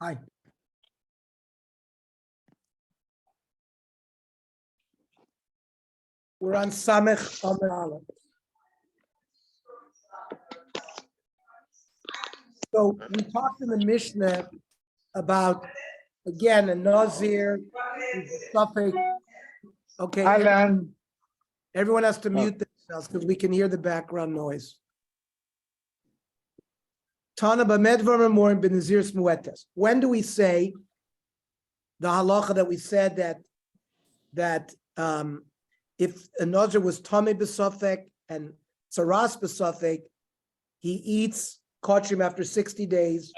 Hi. We're on Samech Amar Aleph. So we talked in the Mishnah about, again, a Nazir, suffix. Okay, Alan. everyone has to mute themselves because we can hear the background noise. Tana b'medvar memorim b'nezirus muetes. When do we say the halacha that we said that if a Nazir was tamei b'safek and tzaras b'safek, he eats kachrim after 60 days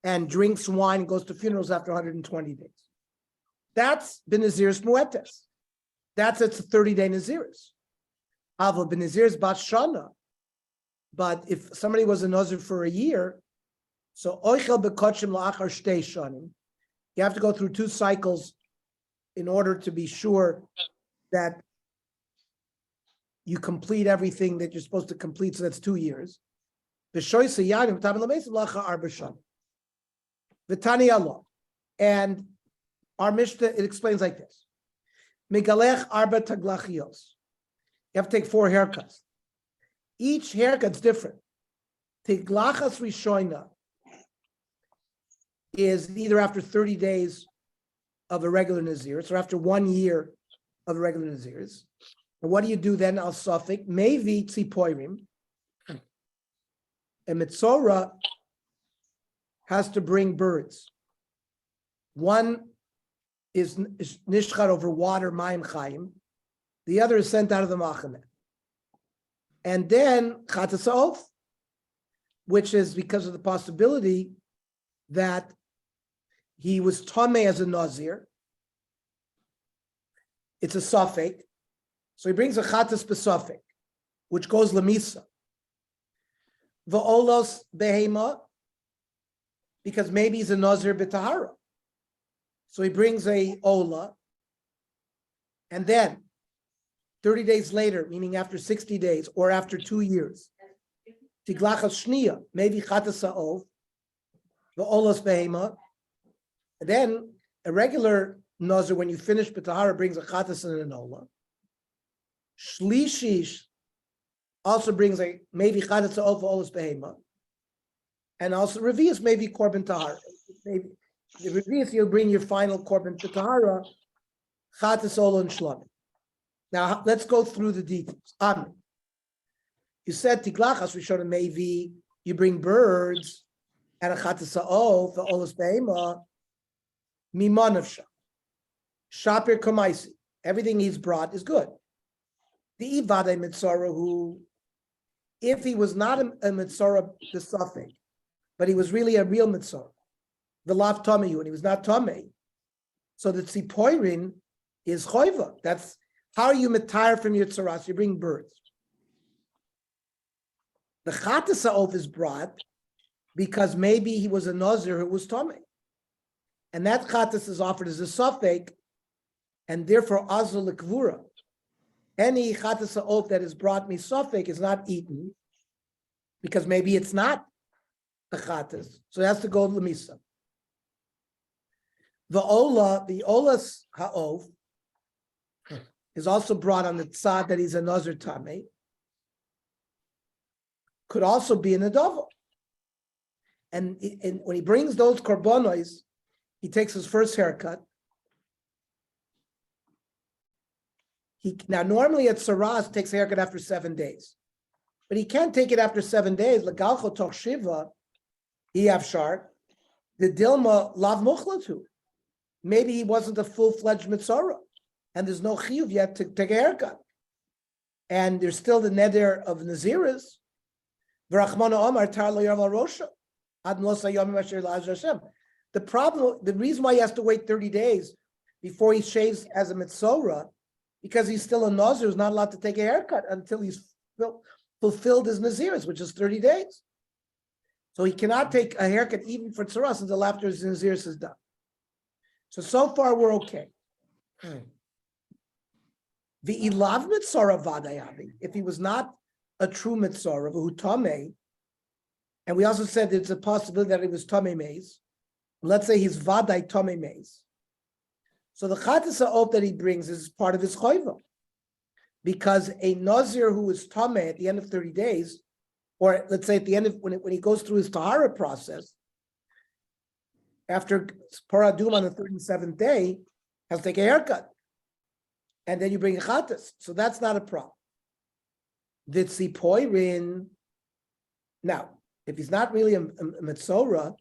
and drinks wine and goes to funerals after 120 days. That's b'nezirus muetes. That's a 30-day Nazirus. Ava b'nezirus bat shana. But if somebody was a Nazir for a year, so oichel bekotchim la'achar shtei shanim, you have to go through 2 cycles in order to be sure that you complete everything that you're supposed to complete. So that's 2 years. V'shoyse yanim taben l'meisim la'achar arba shanim. V'tani Allah. And our Mishnah, it explains like this. Megalech arba taglachios. You have to take 4 haircuts. Each haircut's different. Tiglachas rishoina is either after 30 days of a regular Nazirus or after 1 year of a regular Nazirus. And what do you do then? Al safik mevi tzipoirim. A mitzora has to bring birds. One is nishchar over water, mayim chayim. The other is sent out of the machaneh. And then chatas ha'of, which is because of the possibility that he was tamei as a nazir. It's a safek, so he brings a chatas b'safek, which goes lemisa. Va'olos behema, because maybe he's a nazir b'tahara, so he brings a ola, and then 30 days later, meaning after 60 days or after 2 years, tiglachas shniya, maybe chatas ha'ov, va'olos behema. Then a regular nazir, when you finish b'tahara, brings a chatas and an ola. Shlishish also brings a maybe chatas ha'ov, va'olos behema, and also revius maybe korban tahara. Maybe the revius you'll bring your final korban tahara, chatas ola and shlamim. Now let's go through the details. Amen. You said tiglachas, we showed a maybe you bring birds and a chatas ha'ov, the olas behema, mimanavsha, shapir kamaisi. Everything he's brought is good. The ivade mitzora, who, if he was not a mitzora b'safek, but he was really a real mitzora, the lav tameyu, and he was not tamei, so the tzipoirin is choiva. That's how are you metire from your tzaras? You bring birds. The chatas ha'of is brought because maybe he was a nazir who was tamei, and that chatas is offered as a safek, and therefore azul lekvura. Any chatas ha'of that is brought me safek is not eaten because maybe it's not a chatas, so it has to go to lemisa. The olas ha'of is also brought on the tzad that he's a nazir tamei. Could also be an adavo. And when he brings those korbanos, he takes his first haircut. Now normally at Saras takes a haircut after 7 days, but he can't take it after 7 days. Legalcho toch shiva, he afshar the dilma lav mochlatu. Maybe he wasn't a full-fledged mitzvah, and there's no chiyuv yet to take a haircut. And there's still the neder of Nazirus. The problem, the reason why he has to wait 30 days before he shaves as a mitzvah, because he's still a Nazir who's not allowed to take a haircut until he's fulfilled his Nazirus, which is 30 days. So he cannot take a haircut even for tzaras until after his Nazirus is done. So far we're okay. The ilav mitzora vadayavi, if he was not a true mitzora, who tamei, and we also said there's a possibility that he was tamei meis, let's say he's vaday tomei meis. So the chatas ha'of that he brings is part of his choiva. Because a nazir who is tomei at the end of 30 days, or let's say at the end of when he goes through his tahara process, after paradum on the 37th day, has to take a haircut. And then you bring a chatas. So that's not a problem. The tzipoirin, now, if he's not really a metzora,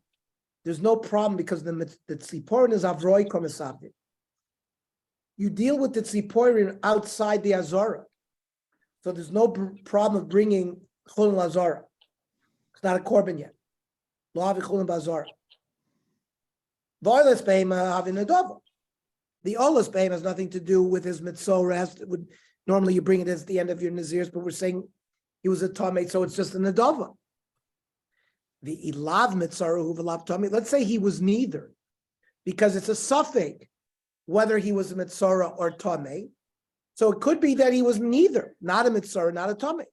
there's no problem because the tzipoirin is avroi komisavit. You deal with the tzipoirin outside the azara. So there's no problem of bringing chulin lazara. It's not a korban yet. Lo havi chulin bazara. V'oiles behema havi nedava. The olas behema has nothing to do with his mitzorah. Normally you bring it at the end of your nazirs, but we're saying he was a tamei, so it's just a nedava. The ilav mitzorah hu v'lav tamei. Let's say he was neither, because it's a suffix whether he was a mitzorah or tamei. So it could be that he was neither, not a mitzorah, not a tamei.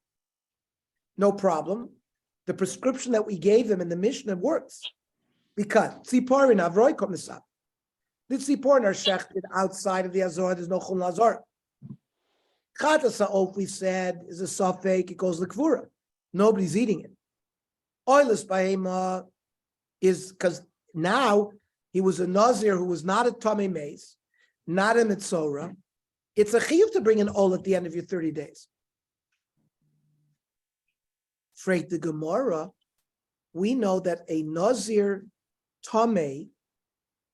No problem. The prescription that we gave him in the Mishnah works because tziporin avroi komisav. The tziporin are shechted outside of the azor. There's no chulin azor. Chatas ha'of, we said, is a suffix. It goes l'kvura. Nobody's eating it. Oilus bahema is because now he was a nazir who was not a tamei meis, not a mitzorah. It's a chiyuv to bring an ol at the end of your 30 days. Freight the Gemara, we know that a nazir tamei,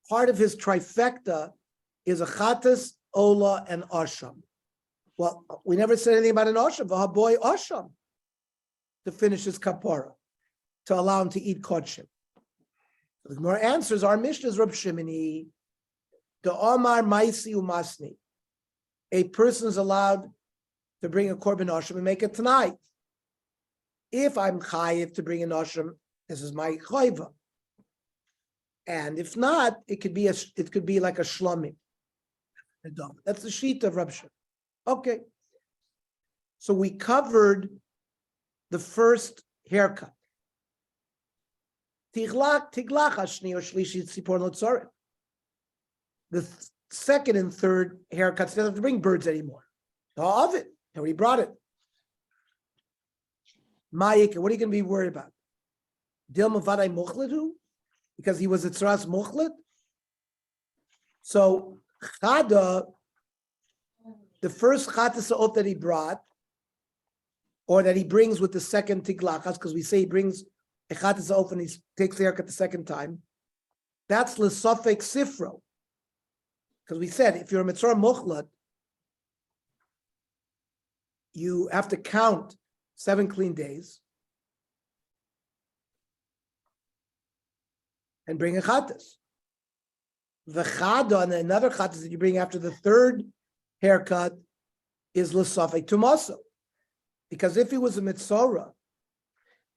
part of his trifecta is a chatas, ola, and asham. Well, we never said anything about an asham, v'haboy asham, to finish his kapara, to allow him to eat kodshim. The Gemara answers, our Mishnah is Reb Shimoni, the Omar Maisi Umasni. A person is allowed to bring a korban asham and make it tonight. If I'm chayiv to bring an asham, this is my chayva. And if not, it could be like a shlomim. That's the sheet of Reb Shimon. Okay. So we covered the first haircut. The second and third haircuts don't have to bring birds anymore. Of it. And we brought it. Mayik, what are you going to be worried about? Dilma vaday muchletu? Because he was a tzras muchlet? So, chada, the first chatas ha'of that he brought, or that he brings with the second tiglachas, because we say he brings a chatas ha'of and he takes the haircut the second time, that's l'sofek sifro. Because we said, if you're a mitzvah muchlet, you have to count 7 clean days and bring a chatas. The chada and another chatas that you bring after the third haircut is l'safek tumaso. Because if he was a mitzorah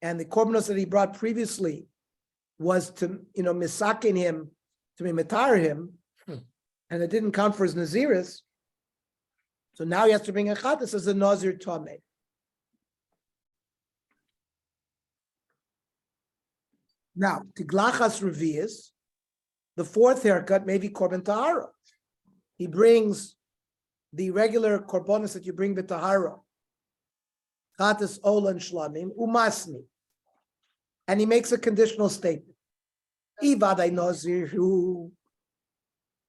and the korbanos that he brought previously was to, misakin him, to be mitar him, and it didn't count for his naziris, so now he has to bring a chatas as a nazir tamei. Now, tiglachas revius, the fourth haircut may be korban tahara. He brings the regular korbanos that you bring with tahara, chatas, ola, and shlamim, umasni, and he makes a conditional statement. Ivadai nazir who,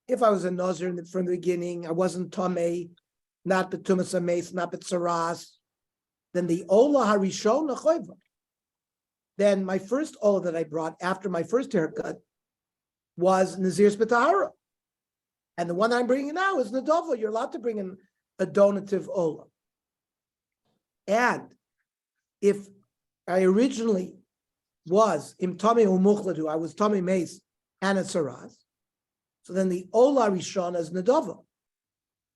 if I was a nazir from the beginning, I wasn't tamei, not betumas ames, not betzaras, then the ola harishon choiva. Then my first ola that I brought after my first haircut was Nazir's B'Tahara. And the one I'm bringing now is Nadova. You're allowed to bring in a donative ola. And if I originally was im Tomei Umuchladu, I was Tomei Meis and a Saraz, so then the ola Rishon is Nadova.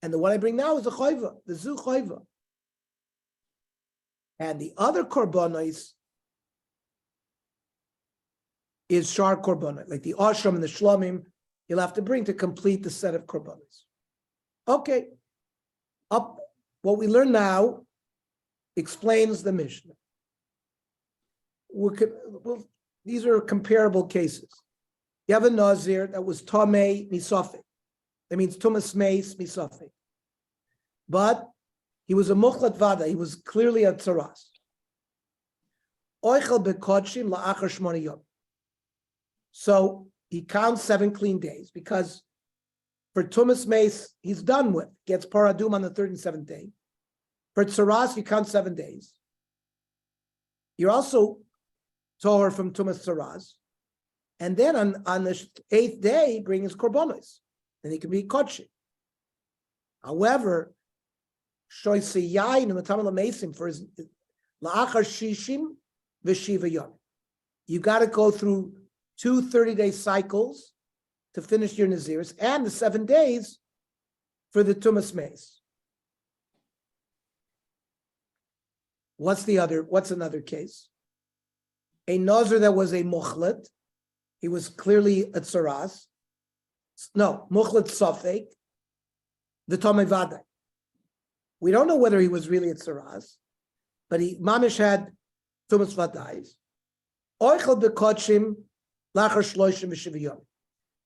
And the one I bring now is a Choiva, the Zu Choiva. And the other Korbanos is Shar Korbanot, like the Ashram and the Shlomim, you'll have to bring to complete the set of Korbanos. Okay. Up, what we learn now explains the Mishnah. These are comparable cases. You have a Nazir that was Tomei Misofik. That means Tumas Meis Misofik. But he was a Muchlat Vada. He was clearly a Tzaras. Oichel Bekodshim La'achar Shmona Yom. So he counts 7 clean days because for Tumas Meis, he's done with. Gets Paradum on the 3rd and 7th day. For Tzaras, you count 7 days. You're also Tohar from Tumas Tzaras. And then on the 8th day, bring his korbanos, and he can be kodshi. However, shoyse yayin u'matamel mesim for his la'achar shishim v'shiva yom. You got to go through 2 30-day cycles to finish your Nazirus, and the 7 days for the tumas meis. What's another case? A Nazir that was a muchlet. He was clearly a tzaras. No, muchlet sofek, the Tomei Vadai. We don't know whether he was really a tzaras, but he mamish had tumas vadais. Oichel bekodshim lachar shloishim v'shiviyom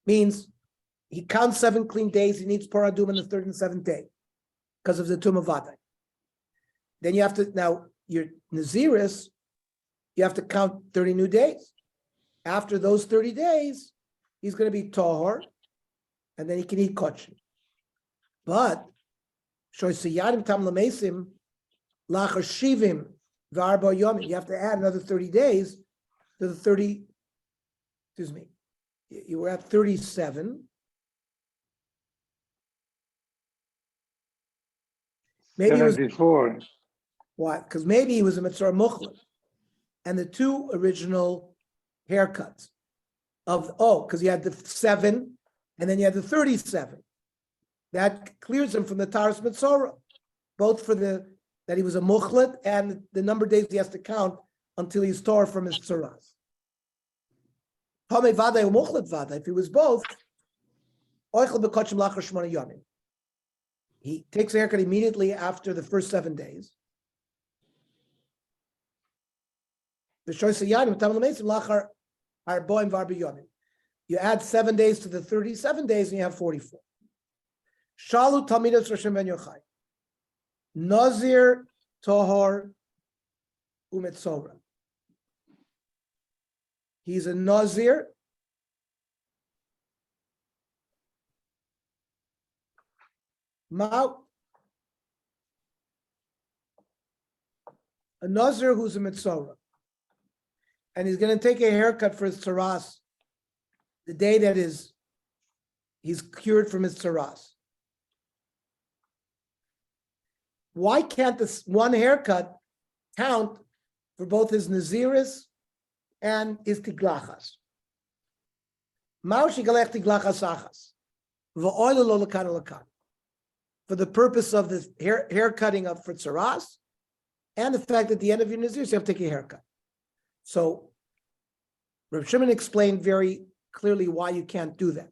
means he counts 7 clean days. He needs paradum on the 3rd and 7th day because of the tumah vadai. Then you have to your Nazirus, you have to count 30 new days. After those 30 days, he's going to be tahor, and then he can eat kodshim. But shoyseyadim tam lamesim lachar shivim v'arba yomim. You have to add another 30 days to the 30. Excuse me. You were at 37. Maybe 74. Why? Because maybe he was a mitzvah muchlet, and the 2 original haircuts because you had the 7 and then you had the 37. That clears him from the Taras Mitzorah, both for that he was a muchlet and the number of days he has to count until he's tore from his tzaras. Tomei Vadai or muchlet Vadai, if he was both, oichel bekodshim lachar shmona yomim. He takes a haircut immediately after the first 7 days. You add 7 days to the 37 days and you have 44. Shalu Talmidas Rosh Ben Yochai. Nazir Tohor Umetzora. He's a Nazir. A Nazir who's a Metzora. And he's going to take a haircut for his tzaras the day that he's cured from his tzaras. Why can't this one haircut count for both his Nazirus and his tiglachas? For the purpose of the hair cutting up for tzaras, and the fact that at the end of your Nazirus you have to take a haircut. So Reb Shimon explained very clearly why you can't do that.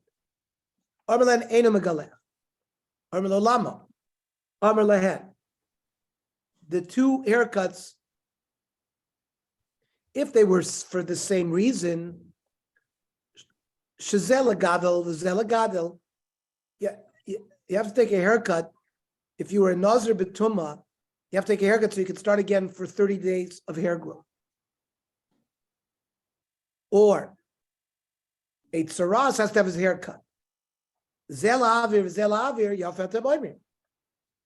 Amar eino megalech. Amar lo lama. Amar lehen. The 2 haircuts, if they were for the same reason, shezel gadol, v'zel gadol, you have to take a haircut. If you were a Nazir b'tumah, you have to take a haircut so you can start again for 30 days of hair growth. Or a tzaras has to have his hair cut. Zel avir, yafet boimim.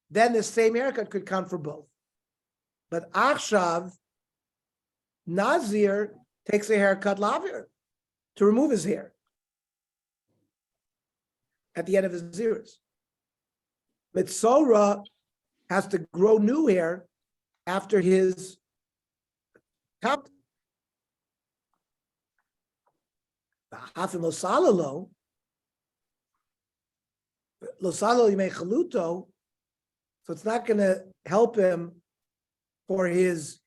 Then the same haircut could count for both. But Achshav, Nazir takes a haircut lavir to remove his hair at the end of his Nazirus. Mitzora has to grow new hair after his count. Losalo you make chaluto, so it's not going to help him for his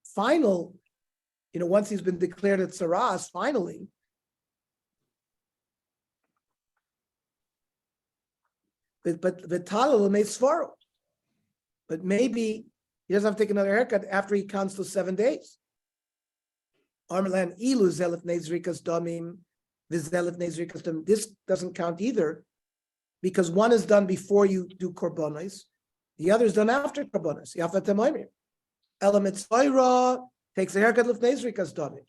final, once he's been declared a tzaras, finally. But Vitalo made svaro. But maybe he doesn't have to take another haircut after he counts those 7 days. Armelan ilu zelef nezrikas domim This doesn't count either, because one is done before you do korbanos, the other is done after korbanos. Element soira takes a haircut lifnei zrikas damim.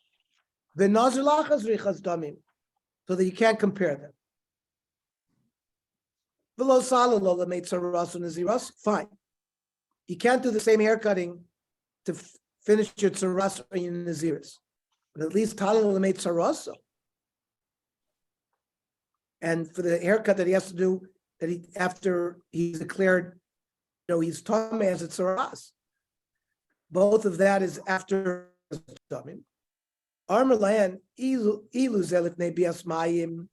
The nazir lachas zrikas damim, so that you can't compare them. Fine. You can't do the same haircutting to finish your tzaras or your nezirus, but at least talil made tzaraso. And for the haircut that he has to do, that he after he's declared, he's tamei as a tzaras. Both of that is after tamim. Armerlan ilu zelif nebias mayim.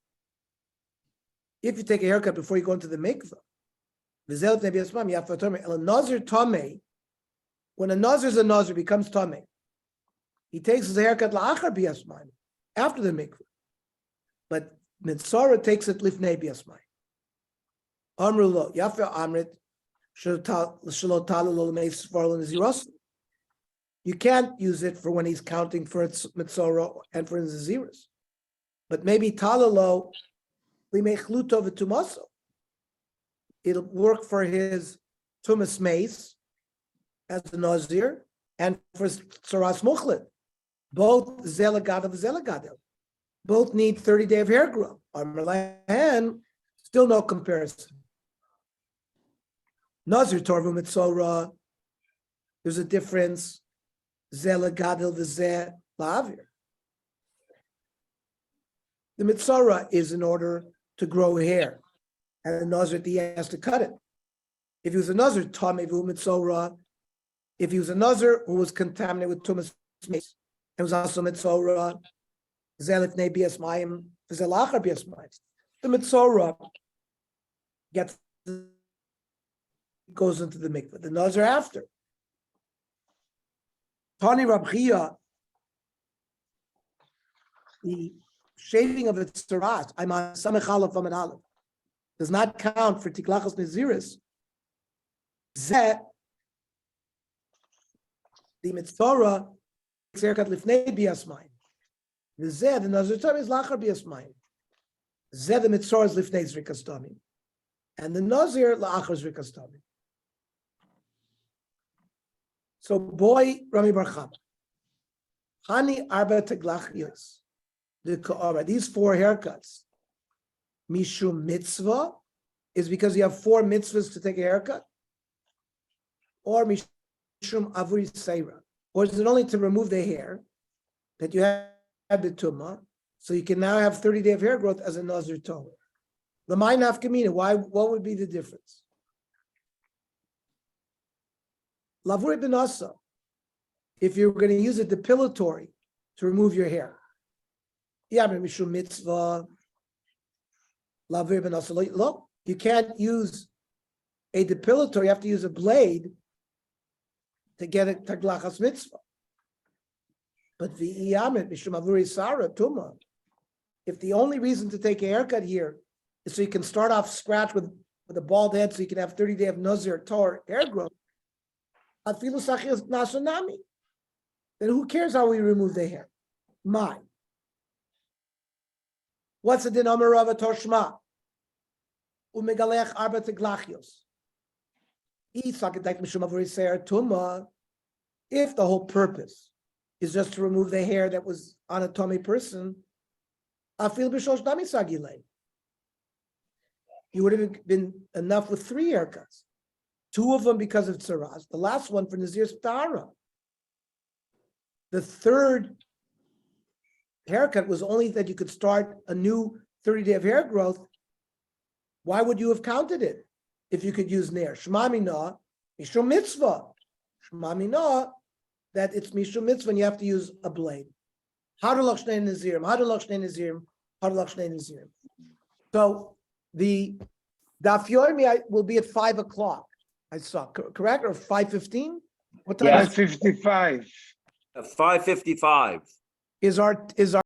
If you take a haircut before you go into the mikvah, when a nazir is a nazir, becomes tamei, he takes his haircut la'achar bias mayim, after the mikvah. But mitzora takes it lifnei bias mayim. Amru lo yafe amrit shelo talu lo l'meis svarlo neziros. You can't use it for when he's counting for its mitzora and for his neziros. But maybe talalo limechluto v'tumaso. It'll work for his tumas mace as a nazir and for tzaras muchlet. Both zelagadel and zelagadel. Both need 30 days of hair growth. And still no comparison. Nazir torvu mitzora. There's a difference. Zelagadel v'zeh la'avir. The mitzora is in order to grow hair, and the nazir he has to cut it. If he was a nazir, tamei v'hu mitzora. If he was a nazir who was contaminated with tumas mace, and was also mitzora, zelif ne bias mayim, zelachar bias mayim. The mitzora goes into the mikveh. The nazir after. Tani Rab Chia, the shaving of its tzaras, I'm on samech aleph amid aleph, does not count for tiklachos nezirus. Zeh, the mitzvah, haircut lifnei bias mayim. The zeh, the nazir tamei is lachar bias mayim. Zeh, the mitzvah is lifnei zrikas damim, and the nazir lachar zrikas damim. So, boy, Rami Bar Chama, Hani arba teglachios, the Ka'ara, these 4 haircuts, Mishum mitzvah, is because you have 4 mitzvahs to take a haircut, or Mishum avuri seira, or is it only to remove the hair that you have the tumah, so you can now have 30 days of hair growth as a nazir tomer. The mind nafkamina, what would be the difference? Lavuri benasa, if you're going to use a depilatory to remove your hair. Yeah, mishum mitzvah. Lavuri benasa. Look, you can't use a depilatory. You have to use a blade to get a taglachas mitzvah. But v'iyamit mishum avuri sara tuma. If the only reason to take a haircut here is so you can start off scratch with a bald head, so you can have 30 days of nazir tor hair growth. Then who cares how we remove the hair? Mine. What's the din Amar Rava Toshma? Umegalech arba teglachios. If the whole purpose is just to remove the hair that was on a tummy person, you would have been enough with 3 haircuts. 2 of them because of tzaras. The last one for Nazir's Tahara. The 3rd haircut was only that you could start a new 30-day of hair growth. Why would you have counted it if you could use Ner? Shema Minah, Mishum Mitzvah. Shema Minah, that it's Mishum Mitzvah and you have to use a blade. Hadalach Shnei Nazirim, Hadalach Shnei Nazirim, Hadalach Shnei Nazirim. So the Daf Yomi will be at 5 o'clock. I saw, correct? Or 5:15? What time? 5:55. 5:55. Is our